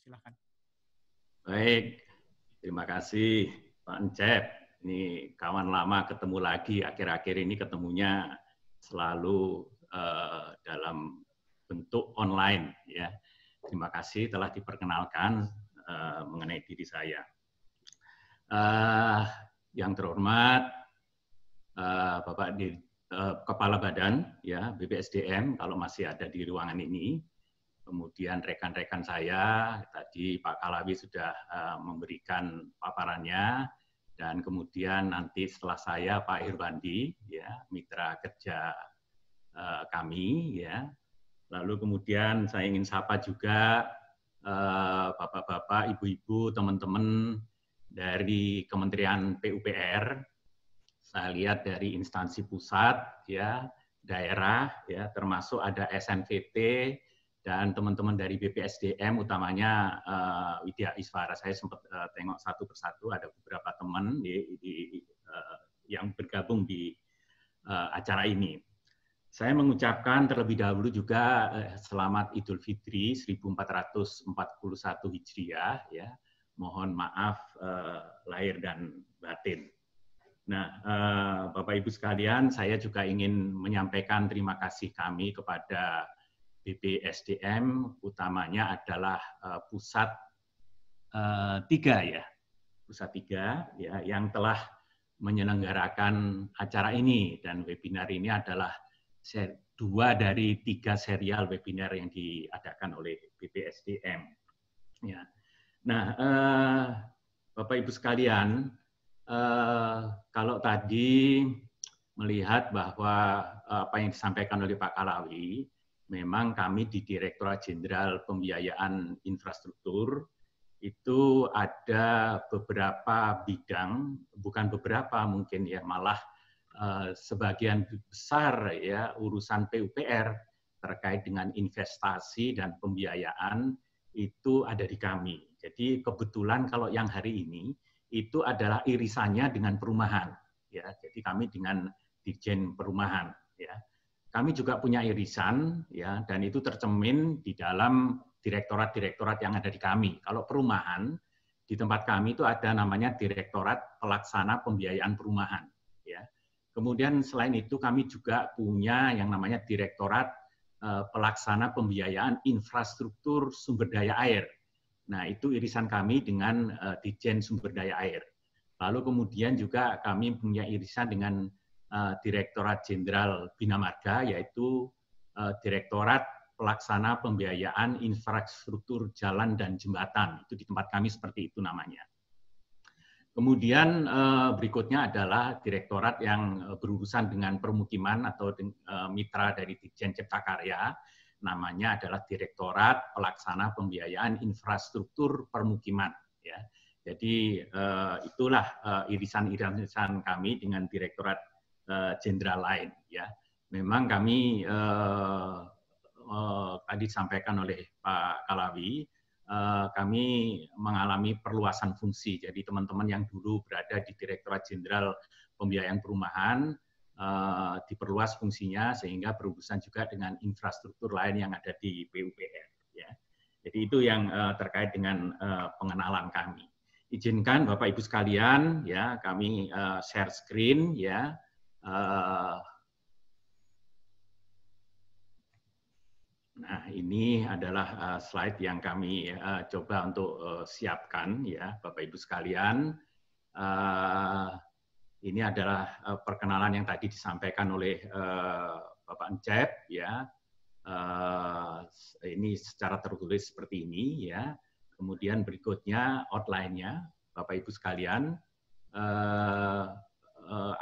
Silakan. Baik, terima kasih Pak Encep. Ini kawan lama ketemu lagi, akhir-akhir ini ketemunya selalu dalam bentuk online. Ya. Terima kasih telah diperkenalkan mengenai diri saya. Yang terhormat Bapak Kepala Badan ya BPSDM kalau masih ada di ruangan ini. Kemudian rekan-rekan saya, tadi Pak Kalawi sudah memberikan paparannya, dan kemudian nanti setelah saya Pak Irwandi, ya, mitra kerja kami, ya. Lalu kemudian saya ingin sapa juga bapak-bapak, ibu-ibu, teman-teman dari Kementerian PUPR. Saya lihat dari instansi pusat, ya, daerah, ya, termasuk ada SNVT, dan teman-teman dari BPSDM, utamanya Widya Iswara. Saya sempat tengok satu persatu, ada beberapa teman yang bergabung di acara ini. Saya mengucapkan terlebih dahulu juga selamat Idul Fitri 1441 Hijriah. Ya. Mohon maaf lahir dan batin. Nah, Bapak Ibu sekalian, saya juga ingin menyampaikan terima kasih kami kepada BPSDM, utamanya adalah pusat 3 ya, pusat 3 ya, yang telah menyelenggarakan acara ini, dan webinar ini adalah 2 dari 3 serial webinar yang diadakan oleh BPSDM. Ya. Nah, Bapak Ibu sekalian, kalau tadi melihat bahwa apa yang disampaikan oleh Pak Kalawi, memang kami di Direktorat Jenderal Pembiayaan Infrastruktur itu ada beberapa bidang, bukan beberapa mungkin ya, malah sebagian besar ya urusan PUPR terkait dengan investasi dan pembiayaan itu ada di kami. Jadi kebetulan kalau yang hari ini itu adalah irisannya dengan perumahan ya. Jadi kami dengan Dirjen Perumahan ya. Kami juga punya irisan, ya, dan itu tercermin di dalam direktorat-direktorat yang ada di kami. Kalau perumahan, di tempat kami itu ada namanya Direktorat Pelaksana Pembiayaan Perumahan. Ya. Kemudian selain itu kami juga punya yang namanya Direktorat Pelaksana Pembiayaan Infrastruktur Sumber Daya Air. Nah, itu irisan kami dengan Ditjen Sumber Daya Air. Lalu kemudian juga kami punya irisan dengan Direktorat Jenderal Bina Marga, yaitu Direktorat Pelaksana Pembiayaan Infrastruktur Jalan dan Jembatan. Itu di tempat kami seperti itu namanya. Kemudian berikutnya adalah direktorat yang berurusan dengan permukiman atau mitra dari Ditjen Cipta Karya, namanya adalah Direktorat Pelaksana Pembiayaan Infrastruktur Permukiman. Ya. Jadi itulah irisan-irisan kami dengan direktorat jenderal lain, ya. Memang kami tadi disampaikan oleh Pak Kalawi, kami mengalami perluasan fungsi. Jadi teman-teman yang dulu berada di Direktorat Jenderal Pembiayaan Perumahan diperluas fungsinya sehingga berurusan juga dengan infrastruktur lain yang ada di PUPR. Ya. Jadi itu yang terkait dengan pengenalan kami. Izinkan Bapak Ibu sekalian, ya, kami share screen, ya. Nah, ini adalah slide yang kami coba untuk siapkan, ya, Bapak Ibu sekalian. Ini adalah perkenalan yang tadi disampaikan oleh Bapak Encep, ya. Ini secara tertulis seperti ini, ya. Kemudian berikutnya outline-nya, Bapak Ibu sekalian.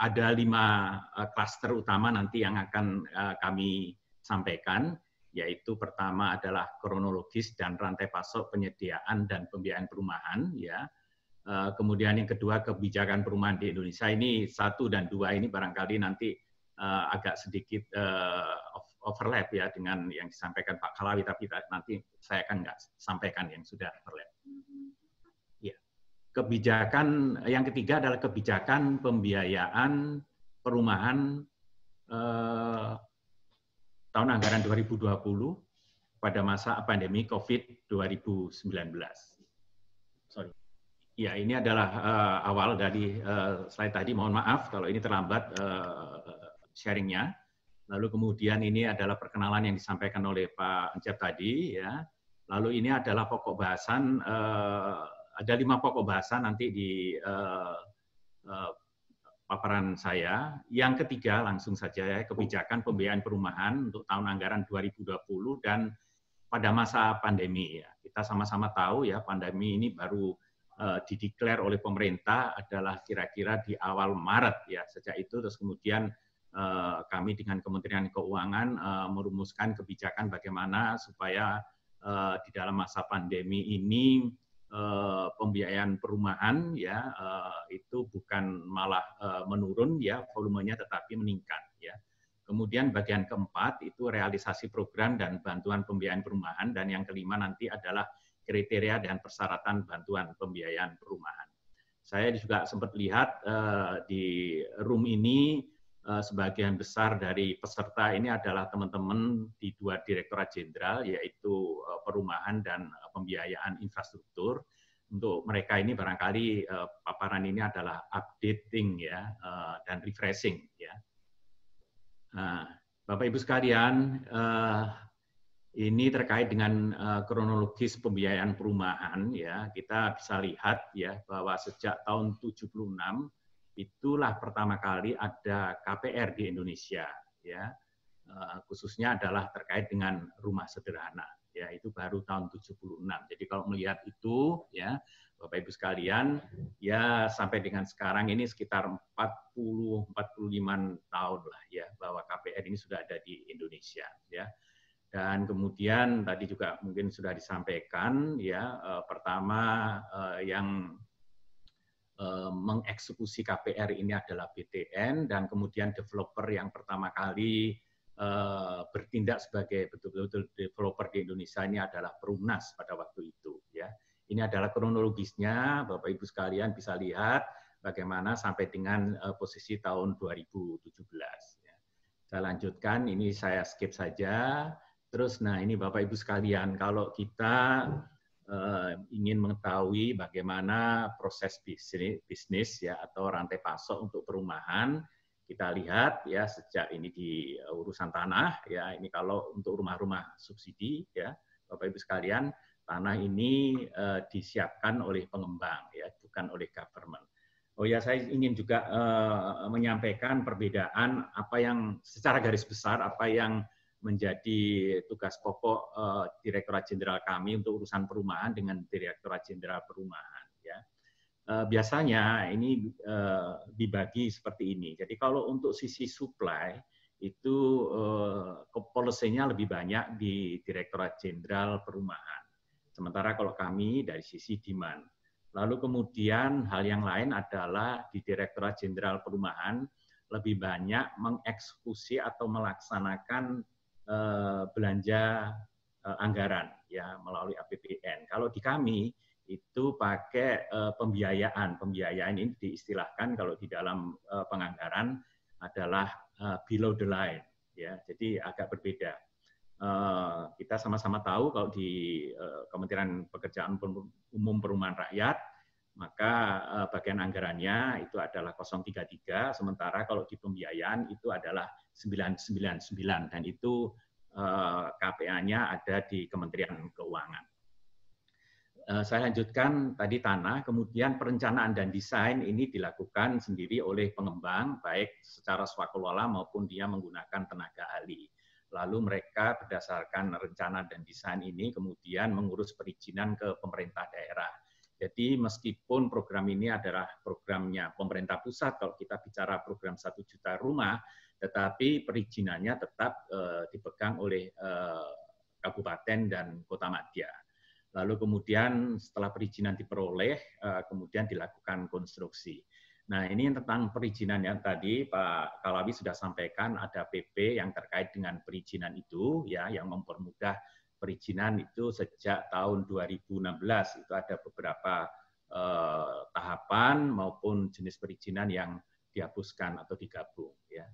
Ada 5 klaster utama nanti yang akan kami sampaikan, yaitu pertama adalah kronologis dan rantai pasok penyediaan dan pembiayaan perumahan, ya. Kemudian yang kedua kebijakan perumahan di Indonesia. Ini 1 dan 2 ini barangkali nanti agak sedikit overlap ya dengan yang disampaikan Pak Kalawi, tapi nanti saya akan nggak sampaikan yang sudah overlap. Ya. Kebijakan yang ketiga adalah kebijakan pembiayaan perumahan tahun anggaran 2020 pada masa pandemi COVID 2019. Sorry. Ya, ini adalah awal dari slide tadi. Mohon maaf kalau ini terlambat sharingnya. Lalu kemudian ini adalah perkenalan yang disampaikan oleh Pak Encep tadi, ya. Lalu ini adalah pokok bahasan. Ada 5 pokok bahasan nanti di paparan saya. Yang ketiga langsung saja ya, kebijakan pembiayaan perumahan untuk tahun anggaran 2020 dan pada masa pandemi. Ya. Kita sama-sama tahu ya pandemi ini baru dideklar oleh pemerintah adalah kira-kira di awal Maret ya. Sejak itu terus kemudian kami dengan Kementerian Keuangan merumuskan kebijakan bagaimana supaya di dalam masa pandemi ini pembiayaan perumahan ya itu bukan malah menurun ya volumenya tetapi meningkat ya. Kemudian bagian keempat itu realisasi program dan bantuan pembiayaan perumahan dan yang kelima nanti adalah kriteria dan persyaratan bantuan pembiayaan perumahan. Saya juga sempat lihat di room ini sebagian besar dari peserta ini adalah teman-teman di 2 direktorat jenderal yaitu perumahan dan pembiayaan infrastruktur. Untuk mereka ini barangkali paparan ini adalah updating ya dan refreshing ya. Nah, Bapak Ibu sekalian, ini terkait dengan kronologis pembiayaan perumahan ya. Kita bisa lihat ya bahwa sejak tahun 76 itulah pertama kali ada KPR di Indonesia ya. Khususnya adalah terkait dengan rumah sederhana ya, itu baru tahun 76. Jadi kalau melihat itu ya Bapak Ibu sekalian ya sampai dengan sekarang ini sekitar 40-45 tahun lah ya bahwa KPR ini sudah ada di Indonesia ya. Dan kemudian tadi juga mungkin sudah disampaikan ya pertama yang mengeksekusi KPR ini adalah BTN dan kemudian developer yang pertama kali bertindak sebagai betul-betul developer di Indonesia ini adalah Perumnas pada waktu itu ya. Ini adalah kronologisnya Bapak Ibu sekalian bisa lihat bagaimana sampai dengan posisi tahun 2017 ya. Saya lanjutkan, ini saya skip saja. Terus, nah ini Bapak Ibu sekalian, kalau kita ingin mengetahui bagaimana proses bisnis ya atau rantai pasok untuk perumahan, kita lihat ya sejak ini di urusan tanah ya, ini kalau untuk rumah-rumah subsidi ya Bapak Ibu sekalian, tanah ini disiapkan oleh pengembang ya, bukan oleh government. Oh ya, saya ingin juga menyampaikan perbedaan apa yang secara garis besar apa yang menjadi tugas pokok Direktorat Jenderal kami untuk urusan perumahan dengan Direktorat Jenderal Perumahan. Ya. Biasanya ini dibagi seperti ini. Jadi kalau untuk sisi supply itu policy-nya lebih banyak di Direktorat Jenderal Perumahan. Sementara kalau kami dari sisi demand. Lalu kemudian hal yang lain adalah di Direktorat Jenderal Perumahan lebih banyak mengeksekusi atau melaksanakan belanja anggaran ya melalui APBN. Kalau di kami itu pakai pembiayaan. Pembiayaan ini diistilahkan kalau di dalam penganggaran adalah below the line ya. Jadi agak berbeda. Kita sama-sama tahu kalau di Kementerian Pekerjaan Umum Perumahan Rakyat maka bagian anggarannya itu adalah 033, sementara kalau di pembiayaan itu adalah 999 dan itu KPA-nya ada di Kementerian Keuangan. Saya lanjutkan tadi tanah, kemudian perencanaan dan desain ini dilakukan sendiri oleh pengembang baik secara swakelola maupun dia menggunakan tenaga ahli. Lalu mereka berdasarkan rencana dan desain ini kemudian mengurus perizinan ke pemerintah daerah. Jadi meskipun program ini adalah programnya pemerintah pusat, kalau kita bicara program 1 juta rumah, tetapi perizinannya tetap dipegang oleh kabupaten dan kota madya. Lalu kemudian setelah perizinan diperoleh, kemudian dilakukan konstruksi. Nah ini tentang perizinan yang tadi Pak Kalawi sudah sampaikan, ada PP yang terkait dengan perizinan itu, ya, yang mempermudah perizinan itu sejak tahun 2016 itu ada beberapa tahapan maupun jenis perizinan yang dihapuskan atau digabung ya.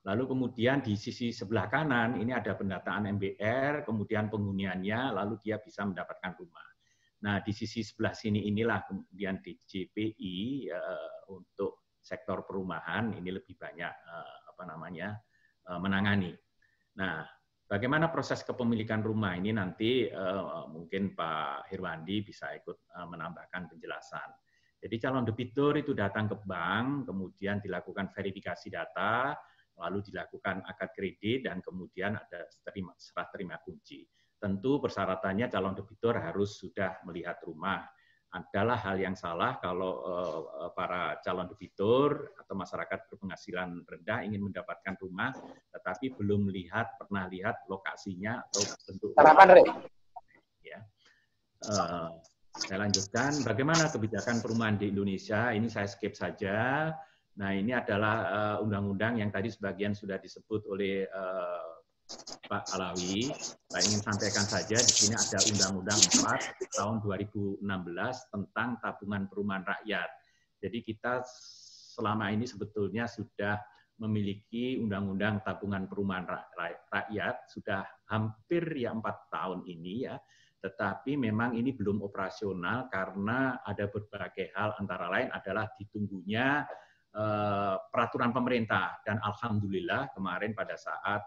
Lalu kemudian di sisi sebelah kanan ini ada pendataan MBR, kemudian penghuniannya, lalu dia bisa mendapatkan rumah. Nah, di sisi sebelah sini inilah kemudian di JPI untuk sektor perumahan ini lebih banyak menangani. Nah, bagaimana proses kepemilikan rumah ini nanti mungkin Pak Hirwandi bisa ikut menambahkan penjelasan. Jadi calon debitur itu datang ke bank, kemudian dilakukan verifikasi data, lalu dilakukan akad kredit, dan kemudian ada serah terima kunci. Tentu persyaratannya calon debitur harus sudah melihat rumah. Adalah hal yang salah kalau para calon debitur atau masyarakat berpenghasilan rendah ingin mendapatkan rumah, tetapi belum pernah lihat lokasinya atau bentuk rumah. Ya. Saya lanjutkan, bagaimana kebijakan perumahan di Indonesia, ini saya skip saja. Nah, ini adalah undang-undang yang tadi sebagian sudah disebut oleh Pak Alawi. Saya ingin sampaikan saja, di sini ada Undang-Undang 4 tahun 2016 tentang tabungan perumahan rakyat. Jadi kita selama ini sebetulnya sudah memiliki Undang-Undang tabungan perumahan rakyat, sudah hampir 4 tahun ini ya. Tetapi memang ini belum operasional karena ada berbagai hal, antara lain adalah ditunggunya peraturan pemerintah. Dan alhamdulillah kemarin pada saat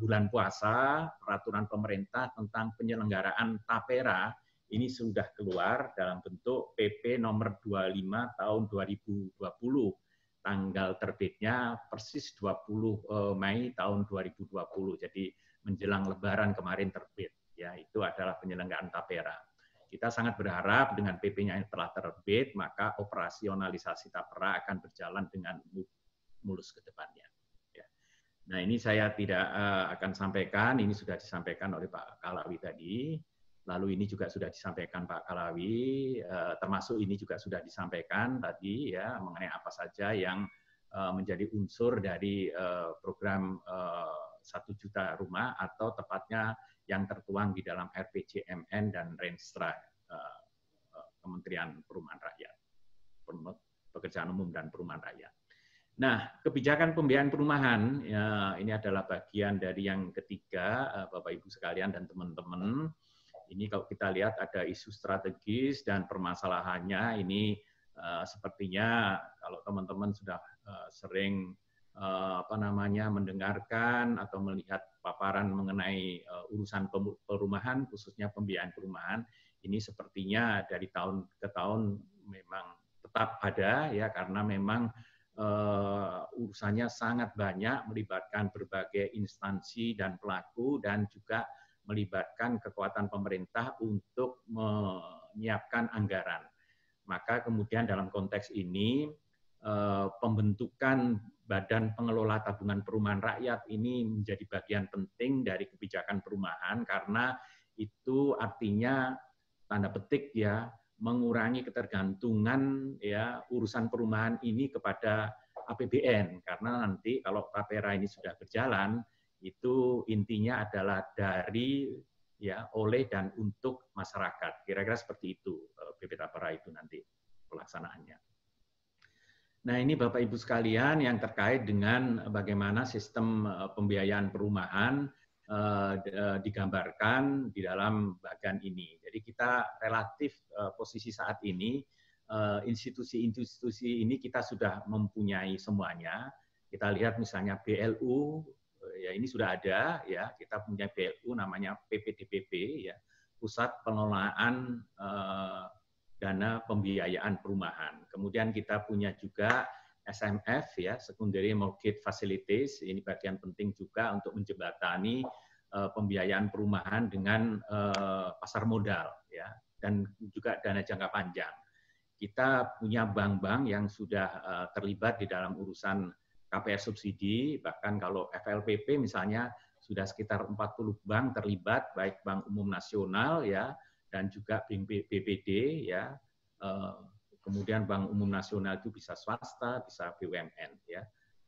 bulan puasa, peraturan pemerintah tentang penyelenggaraan tapera ini sudah keluar dalam bentuk PP nomor 25 tahun 2020. Tanggal terbitnya persis 20 Mei tahun 2020. Jadi menjelang Lebaran kemarin terbit. Ya, itu adalah penyelenggaraan tapera. Kita sangat berharap dengan PP-nya yang telah terbit, maka operasionalisasi tapera akan berjalan dengan mulus ke depannya. Ya. Nah, ini saya tidak akan sampaikan, ini sudah disampaikan oleh Pak Kalawi tadi, lalu ini juga sudah disampaikan Pak Kalawi, termasuk ini juga sudah disampaikan tadi ya mengenai apa saja yang menjadi unsur dari program 1 juta rumah, atau tepatnya yang tertuang di dalam RPJMN dan Renstra Kementerian Perumahan Rakyat, Pekerjaan Umum dan Perumahan Rakyat. Nah, kebijakan pembiayaan perumahan ya, ini adalah bagian dari yang ketiga, Bapak Ibu sekalian dan teman-teman. Ini kalau kita lihat ada isu strategis dan permasalahannya ini sepertinya kalau teman-teman sudah sering mendengarkan atau melihat paparan mengenai urusan perumahan, khususnya pembiayaan perumahan, ini sepertinya dari tahun ke tahun memang tetap ada ya, karena memang urusannya sangat banyak, melibatkan berbagai instansi dan pelaku, dan juga melibatkan kekuatan pemerintah untuk menyiapkan anggaran. Maka kemudian dalam konteks ini pembentukan Badan Pengelola Tabungan Perumahan Rakyat ini menjadi bagian penting dari kebijakan perumahan, karena itu artinya tanda petik ya mengurangi ketergantungan ya urusan perumahan ini kepada APBN, karena nanti kalau tapera ini sudah berjalan itu intinya adalah dari ya oleh dan untuk masyarakat. Kira-kira seperti itu BP Tapera itu nanti pelaksanaannya. Nah, ini Bapak Ibu sekalian yang terkait dengan bagaimana sistem pembiayaan perumahan digambarkan di dalam bagian ini. Jadi kita relatif posisi saat ini, institusi-institusi ini kita sudah mempunyai semuanya. Kita lihat misalnya BLU, ya ini sudah ada, ya kita punya BLU namanya PPDPP, ya Pusat Pengelolaan Dana Pembiayaan Perumahan. Kemudian kita punya juga SMF ya, Secondary Mortgage Facilities. Ini bagian penting juga untuk menjembatani pembiayaan perumahan dengan pasar modal ya, dan juga dana jangka panjang. Kita punya bank-bank yang sudah terlibat di dalam urusan KPR subsidi, bahkan kalau FLPP misalnya sudah sekitar 40 bank terlibat, baik Bank Umum Nasional ya, dan juga BPD ya, kemudian Bank Umum Nasional itu bisa swasta, bisa BUMN ya.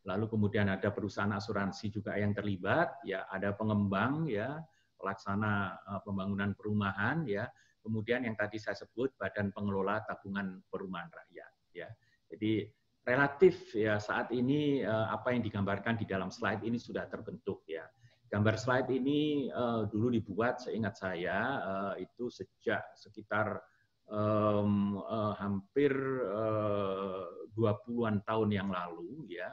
Lalu kemudian ada perusahaan asuransi juga yang terlibat, ya ada pengembang ya, pelaksana pembangunan perumahan ya, kemudian yang tadi saya sebut Badan Pengelola Tabungan Perumahan Rakyat ya. Jadi relatif ya saat ini apa yang digambarkan di dalam slide ini sudah terbentuk ya. Gambar slide ini dulu dibuat seingat saya itu sejak sekitar hampir 20-an tahun yang lalu ya,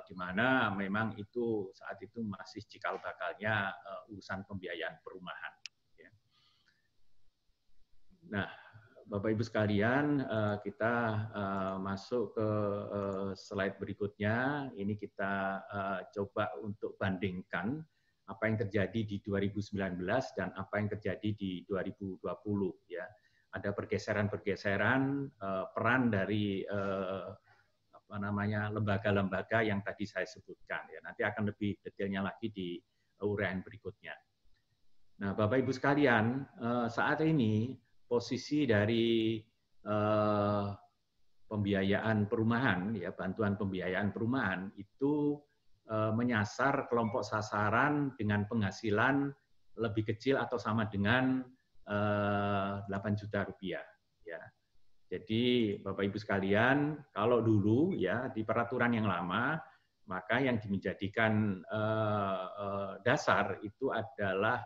di mana memang itu saat itu masih cikal bakalnya urusan pembiayaan perumahan. Ya. Nah, Bapak Ibu sekalian, kita masuk ke slide berikutnya. Ini kita coba untuk bandingkan apa yang terjadi di 2019 dan apa yang terjadi di 2020 ya. Ada pergeseran-pergeseran peran dari apa namanya lembaga-lembaga yang tadi saya sebutkan ya. Nanti akan lebih detailnya lagi di uraian berikutnya. Nah, Bapak Ibu sekalian, saat ini posisi dari pembiayaan perumahan, ya bantuan pembiayaan perumahan itu menyasar kelompok sasaran dengan penghasilan lebih kecil atau sama dengan 8 juta rupiah. Ya. Jadi Bapak Ibu sekalian, kalau dulu ya di peraturan yang lama, maka yang menjadikan dasar itu adalah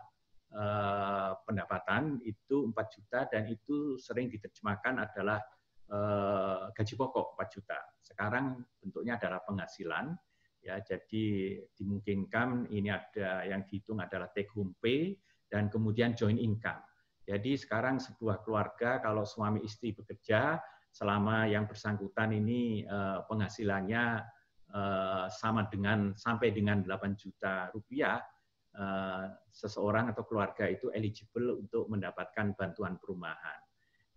pendapatan itu 4 juta dan itu sering diterjemahkan adalah gaji pokok 4 juta. Sekarang bentuknya adalah penghasilan ya, jadi dimungkinkan ini ada yang dihitung adalah take home pay dan kemudian joint income. Jadi sekarang sebuah keluarga kalau suami istri bekerja selama yang bersangkutan ini penghasilannya sama dengan sampai dengan 8 juta rupiah, seseorang atau keluarga itu eligible untuk mendapatkan bantuan perumahan.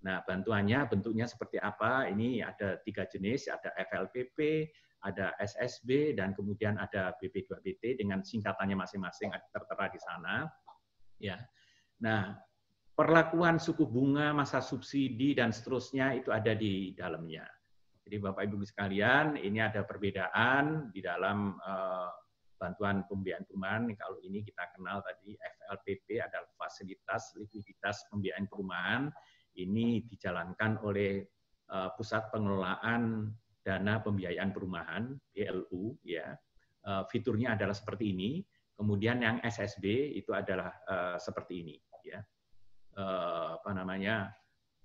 Nah, bantuannya bentuknya seperti apa? Ini ada 3 jenis, ada FLPP, ada SSB, dan kemudian ada BP2BT dengan singkatannya masing-masing tertera di sana. Ya. Nah, perlakuan suku bunga, masa subsidi, dan seterusnya itu ada di dalamnya. Jadi Bapak Ibu sekalian, ini ada perbedaan di dalam bantuan pembiayaan perumahan. Kalau ini kita kenal tadi FLPP adalah fasilitas likuiditas pembiayaan perumahan. Ini dijalankan oleh Pusat Pengelolaan Dana Pembiayaan Perumahan (PLU) ya. Fiturnya adalah seperti ini. Kemudian yang SSB itu adalah seperti ini ya. Apa namanya?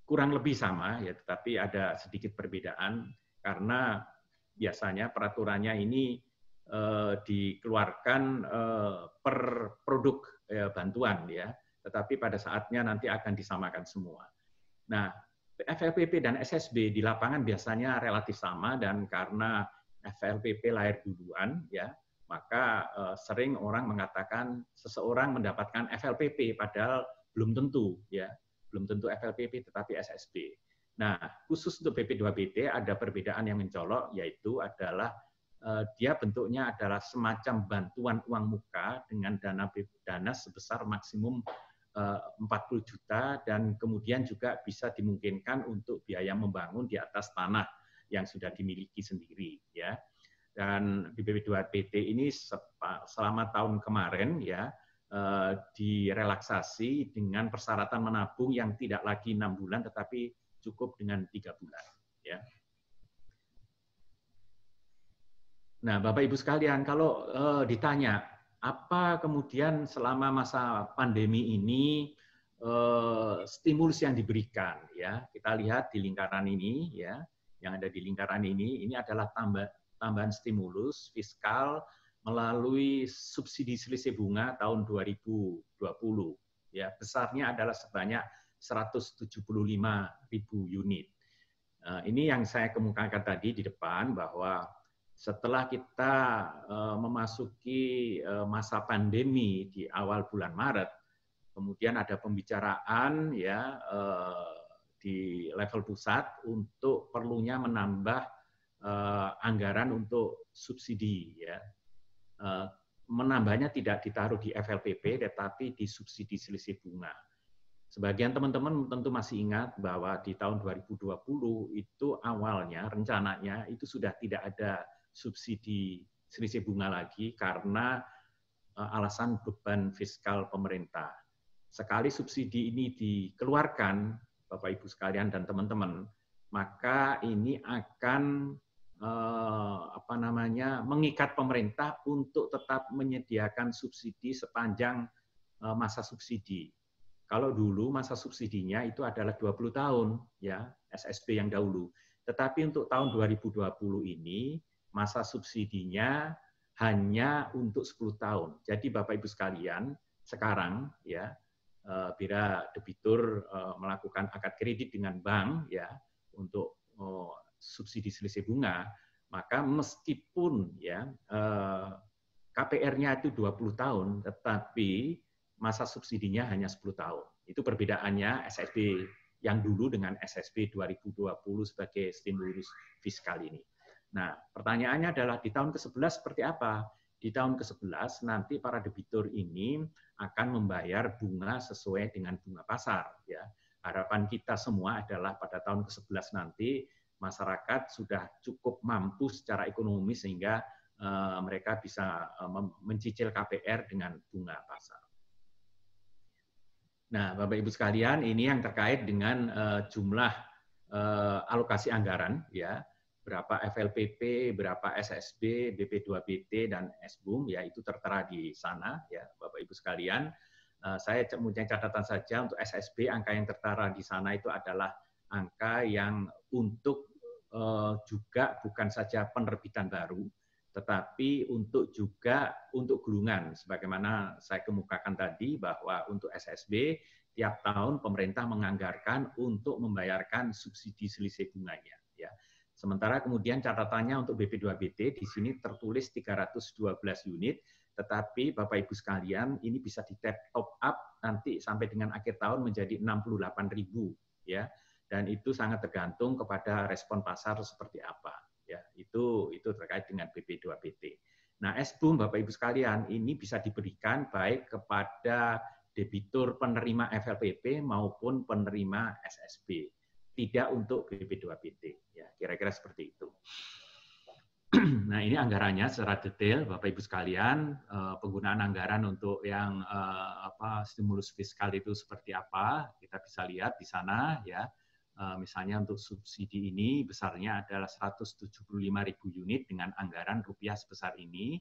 Kurang lebih sama ya, tetapi ada sedikit perbedaan karena biasanya peraturannya ini dikeluarkan per produk bantuan ya, tetapi pada saatnya nanti akan disamakan semua. Nah, FLPP dan SSB di lapangan biasanya relatif sama dan karena FLPP lahir duluan ya, maka sering orang mengatakan seseorang mendapatkan FLPP padahal belum tentu ya, belum tentu FLPP tetapi SSB. Nah, khusus untuk BP2BT ada perbedaan yang mencolok yaitu adalah dia bentuknya adalah semacam bantuan uang muka dengan dana sebesar maksimum 40 juta dan kemudian juga bisa dimungkinkan untuk biaya membangun di atas tanah yang sudah dimiliki sendiri ya. Dan di BP2BT ini selama tahun kemarin ya direlaksasi dengan persyaratan menabung yang tidak lagi 6 bulan tetapi cukup dengan 3 bulan ya. Nah, Bapak Ibu sekalian, kalau ditanya apa kemudian selama masa pandemi ini stimulus yang diberikan, ya kita lihat di lingkaran ini, ya yang ada di lingkaran ini adalah tambahan stimulus fiskal melalui subsidi selisih bunga tahun 2020, ya besarnya adalah sebanyak 175.000 unit. Ini yang saya kemukakan tadi di depan bahwa setelah kita memasuki masa pandemi di awal bulan Maret, kemudian ada pembicaraan ya di level pusat untuk perlunya menambah anggaran untuk subsidi ya. Menambahnya tidak ditaruh di FLPP tetapi di subsidi selisih bunga. Sebagian teman-teman tentu masih ingat bahwa di tahun 2020 itu awalnya rencananya itu sudah tidak ada subsidi selisih bunga lagi karena alasan beban fiskal pemerintah. Sekali subsidi ini dikeluarkan, Bapak Ibu sekalian dan teman-teman, maka ini akan mengikat pemerintah untuk tetap menyediakan subsidi sepanjang masa subsidi. Kalau dulu masa subsidinya itu adalah 20 tahun, ya, SSB yang dahulu. Tetapi untuk tahun 2020 ini masa subsidinya hanya untuk 10 tahun. Jadi Bapak Ibu sekalian, sekarang ya bila debitur melakukan akad kredit dengan bank ya untuk subsidi selisih bunga, maka meskipun ya KPR-nya itu 20 tahun, tetapi masa subsidinya hanya 10 tahun. Itu perbedaannya SSB yang dulu dengan SSB 2020 sebagai stimulus fiskal ini. Nah, pertanyaannya adalah di tahun ke-11 seperti apa? Di tahun ke-11 nanti para debitur ini akan membayar bunga sesuai dengan bunga pasar. Ya. Harapan kita semua adalah pada tahun ke-11 nanti masyarakat sudah cukup mampu secara ekonomi sehingga mereka bisa mencicil KPR dengan bunga pasar. Nah, Bapak Ibu sekalian, ini yang terkait dengan jumlah alokasi anggaran, ya, berapa FLPP, berapa SSB, BP2BT dan SBUM, ya itu tertera di sana, ya, Bapak Ibu sekalian. Saya mempunyai catatan saja untuk SSB, angka yang tertera di sana itu adalah angka yang untuk juga bukan saja penerbitan baru, tetapi juga untuk gulungan. Sebagaimana saya kemukakan tadi bahwa untuk SSB, tiap tahun pemerintah menganggarkan untuk membayarkan subsidi selisih bunganya. Ya. Sementara kemudian catatannya untuk BP2BT, di sini tertulis 312 unit, tetapi Bapak Ibu sekalian, ini bisa di-top up nanti sampai dengan akhir tahun menjadi 68.000. Ya. Dan itu sangat tergantung kepada respon pasar seperti apa. Ya, itu terkait dengan BP2BT. Nah, SBUM Bapak Ibu sekalian ini bisa diberikan baik kepada debitur penerima FLPP maupun penerima SSB, tidak untuk BP2BT. Ya, kira-kira seperti itu. Nah, ini anggarannya secara detail Bapak Ibu sekalian, penggunaan anggaran untuk yang stimulus fiskal itu seperti apa, kita bisa lihat di sana ya. Misalnya untuk subsidi ini besarnya adalah 175.000 unit dengan anggaran rupiah sebesar ini.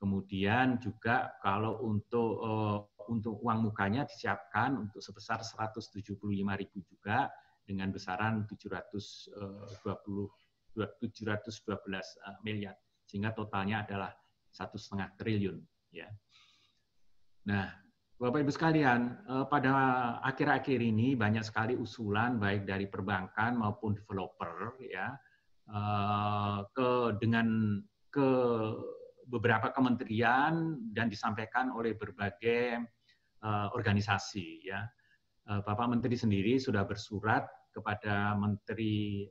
Kemudian juga kalau untuk uang mukanya disiapkan untuk sebesar 175.000 juga dengan besaran 712 miliar, sehingga totalnya adalah 1,5 triliun. Ya. Nah, Bapak Ibu sekalian, pada akhir-akhir ini banyak sekali usulan baik dari perbankan maupun developer ya ke beberapa kementerian dan disampaikan oleh berbagai organisasi ya. Bapak Menteri sendiri sudah bersurat kepada Menteri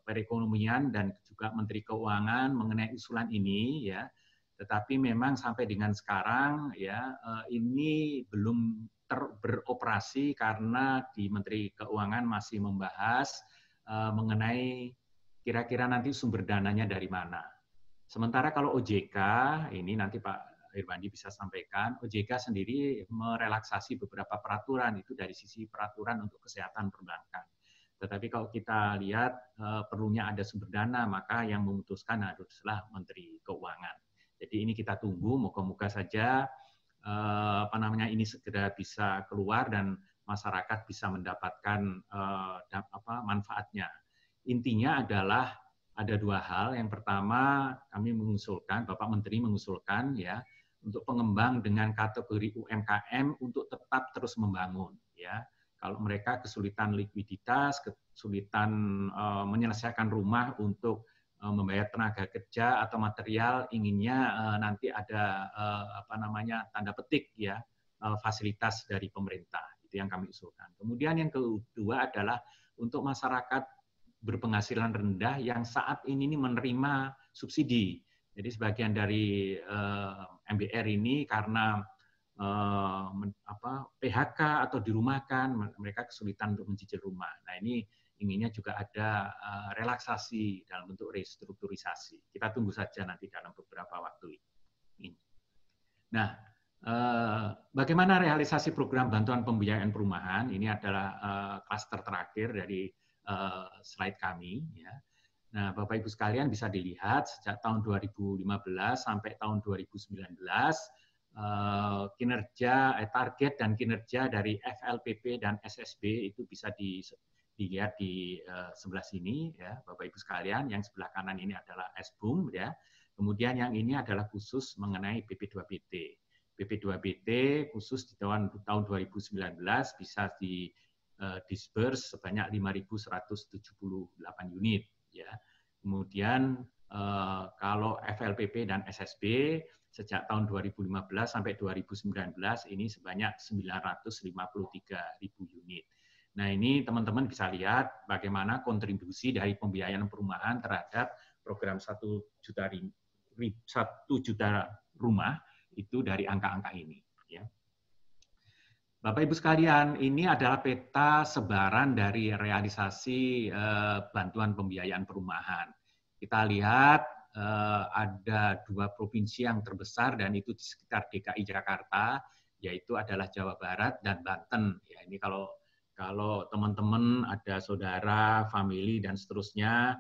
Perekonomian dan juga Menteri Keuangan mengenai usulan ini ya. Tetapi memang sampai dengan sekarang ya ini belum beroperasi karena di Menteri Keuangan masih membahas mengenai kira-kira nanti sumber dananya dari mana. Sementara kalau OJK ini nanti Pak Irwandi bisa sampaikan, OJK sendiri merelaksasi beberapa peraturan itu dari sisi peraturan untuk kesehatan perbankan. Tetapi kalau kita lihat perlunya ada sumber dana, maka yang memutuskan adalah Menteri Keuangan. Jadi ini kita tunggu, moga-moga saja ini segera bisa keluar dan masyarakat bisa mendapatkan manfaatnya. Intinya adalah ada dua hal. Yang pertama, kami mengusulkan, Bapak Menteri mengusulkan ya untuk pengembang dengan kategori UMKM untuk tetap terus membangun. Ya, kalau mereka kesulitan likuiditas, kesulitan menyelesaikan rumah untuk membayar tenaga kerja atau material, inginnya nanti ada tanda petik ya fasilitas dari pemerintah, itu yang kami usulkan. Kemudian yang kedua adalah untuk masyarakat berpenghasilan rendah yang saat ini menerima subsidi. Jadi sebagian dari MBR ini karena PHK atau dirumahkan, mereka kesulitan untuk mencicil rumah. Nah ini inginnya juga ada relaksasi dalam bentuk restrukturisasi. Kita tunggu saja nanti dalam beberapa waktu ini. Nah, bagaimana realisasi program bantuan pembiayaan perumahan? Ini adalah klaster terakhir dari slide kami. Ya. Nah, Bapak Ibu sekalian bisa dilihat sejak tahun 2015 sampai tahun 2019 target dan kinerja dari FLPP dan SSB itu bisa dilihat di sebelah sini ya Bapak Ibu sekalian. Yang sebelah kanan ini adalah SBUM ya. Kemudian yang ini adalah khusus mengenai BP2BT. BP2BT khusus di tahun 2019 bisa di disburse sebanyak 5.178 unit ya. Kemudian kalau FLPP dan SSB sejak tahun 2015 sampai 2019 ini sebanyak 953.000 unit. Nah, ini teman-teman bisa lihat bagaimana kontribusi dari pembiayaan perumahan terhadap program 1 juta rumah itu dari angka-angka ini ya. Bapak Ibu sekalian, ini adalah peta sebaran dari realisasi bantuan pembiayaan perumahan. Kita lihat ada 2 provinsi yang terbesar dan itu di sekitar DKI Jakarta, yaitu adalah Jawa Barat dan Banten. Ya, ini kalau teman-teman ada saudara, famili dan seterusnya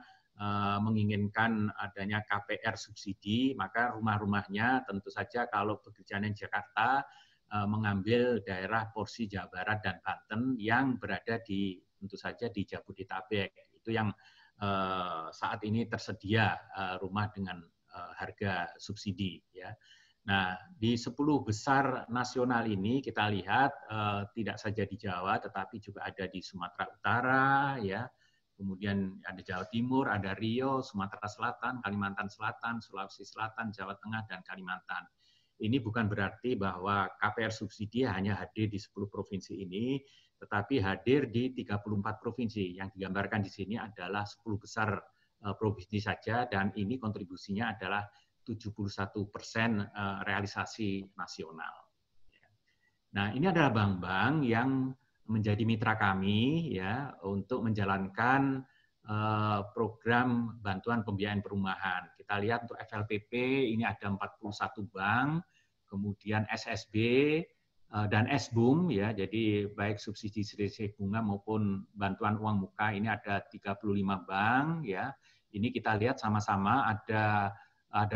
menginginkan adanya KPR subsidi, maka rumah-rumahnya tentu saja kalau pekerjaannya di Jakarta mengambil daerah porsi Jawa Barat dan Banten yang berada di tentu saja di Jabodetabek. Itu yang saat ini tersedia rumah dengan harga subsidi ya. Nah, di 10 besar nasional ini kita lihat tidak saja di Jawa tetapi juga ada di Sumatera Utara ya. Kemudian ada Jawa Timur, ada Riau, Sumatera Selatan, Kalimantan Selatan, Sulawesi Selatan, Jawa Tengah dan Kalimantan. Ini bukan berarti bahwa KPR subsidi hanya hadir di 10 provinsi ini, tetapi hadir di 34 provinsi. Yang digambarkan di sini adalah 10 besar provinsi saja, dan ini kontribusinya adalah 71% realisasi nasional. Nah, ini adalah bank-bank yang menjadi mitra kami ya untuk menjalankan program bantuan pembiayaan perumahan. Kita lihat untuk FLPP ini ada 41 bank, kemudian SSB dan SBUM ya, jadi baik subsidi selisih bunga maupun bantuan uang muka ini ada 35 bank ya. Ini kita lihat sama-sama ada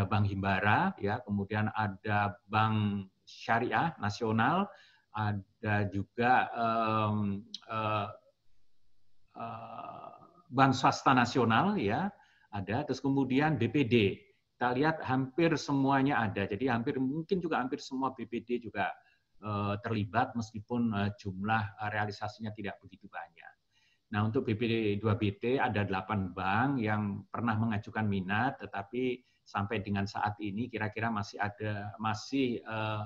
Bank Himbara ya, kemudian ada Bank Syariah Nasional, ada juga Bank Swasta Nasional ya, ada, terus kemudian BPD. Kita lihat hampir semuanya ada. Jadi mungkin juga hampir semua BPD juga terlibat meskipun jumlah realisasinya tidak begitu banyak. Nah, untuk BP2BT ada 8 bank yang pernah mengajukan minat, tetapi sampai dengan saat ini kira-kira masih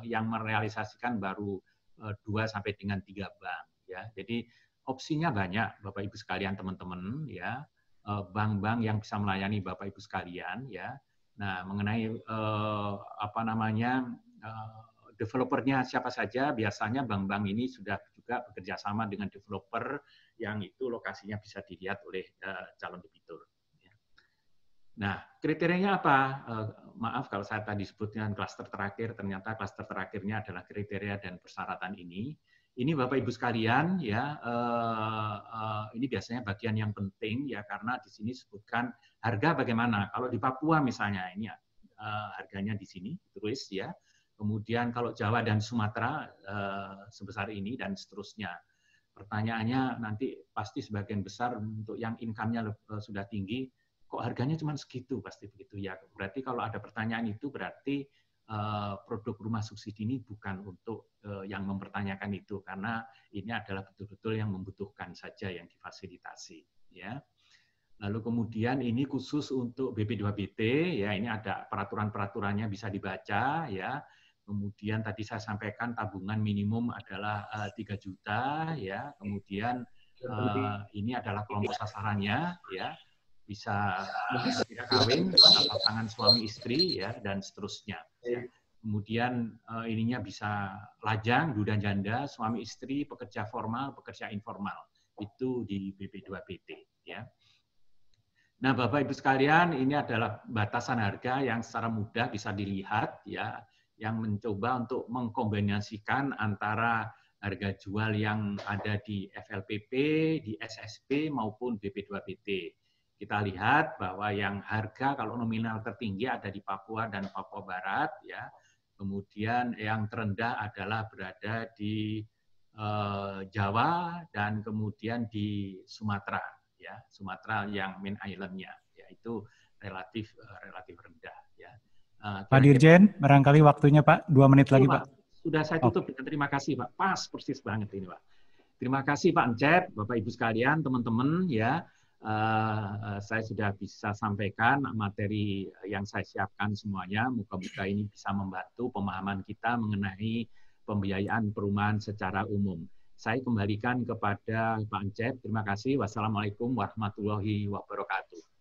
yang merealisasikan baru 2 sampai dengan 3 bank ya. Jadi opsinya banyak Bapak Ibu sekalian, teman-teman ya. Bank-bank yang bisa melayani Bapak Ibu sekalian ya. Nah, mengenai developernya siapa saja, biasanya bank-bank ini sudah juga bekerja sama dengan developer yang itu lokasinya bisa dilihat oleh calon debitur. Nah, kriterianya apa? Maaf kalau saya tadi sebutkan klaster terakhir, ternyata klaster terakhirnya adalah kriteria dan persyaratan ini. Ini Bapak Ibu sekalian ya, ini biasanya bagian yang penting ya, karena di sini disebutkan harga bagaimana. Kalau di Papua misalnya ini harganya di sini ditulis ya. Kemudian kalau Jawa dan Sumatera sebesar ini dan seterusnya. Pertanyaannya nanti pasti sebagian besar untuk yang income-nya sudah tinggi, kok harganya cuma segitu, pasti begitu ya. Berarti kalau ada pertanyaan itu berarti produk rumah subsidi ini bukan untuk yang mempertanyakan itu, karena ini adalah betul-betul yang membutuhkan saja yang difasilitasi ya. Lalu kemudian ini khusus untuk BP2BT ya, ini ada peraturan-peraturannya bisa dibaca ya. Kemudian tadi saya sampaikan tabungan minimum adalah 3 juta ya. Kemudian ini adalah kelompok sasarannya ya. Bisa tidak kawin, pasangan suami istri ya, dan seterusnya. Ya. Kemudian ininya bisa lajang, duda janda, suami istri, pekerja formal, pekerja informal. Itu di BP2BT ya. Nah, Bapak Ibu sekalian, ini adalah batasan harga yang secara mudah bisa dilihat ya, yang mencoba untuk mengkombinasikan antara harga jual yang ada di FLPP, di SSB maupun BP2BT. kita lihat bahwa yang harga kalau nominal tertinggi ada di Papua dan Papua Barat, ya. Kemudian yang terendah adalah berada di Jawa dan kemudian di Sumatera, ya, Sumatera yang main island-nya, yaitu relatif rendah, ya. Pak Dirjen, barangkali waktunya Pak, 2 menit lagi Pak. Sudah saya tutup dengan terima kasih Pak, pas persis banget ini Pak. Terima kasih Pak Encep, Bapak Ibu sekalian, teman-teman, ya. Saya sudah bisa sampaikan materi yang saya siapkan semuanya. Moga-moga ini bisa membantu pemahaman kita mengenai pembiayaan perumahan secara umum. Saya kembalikan kepada Pak Encep. Terima kasih. Wassalamualaikum warahmatullahi wabarakatuh.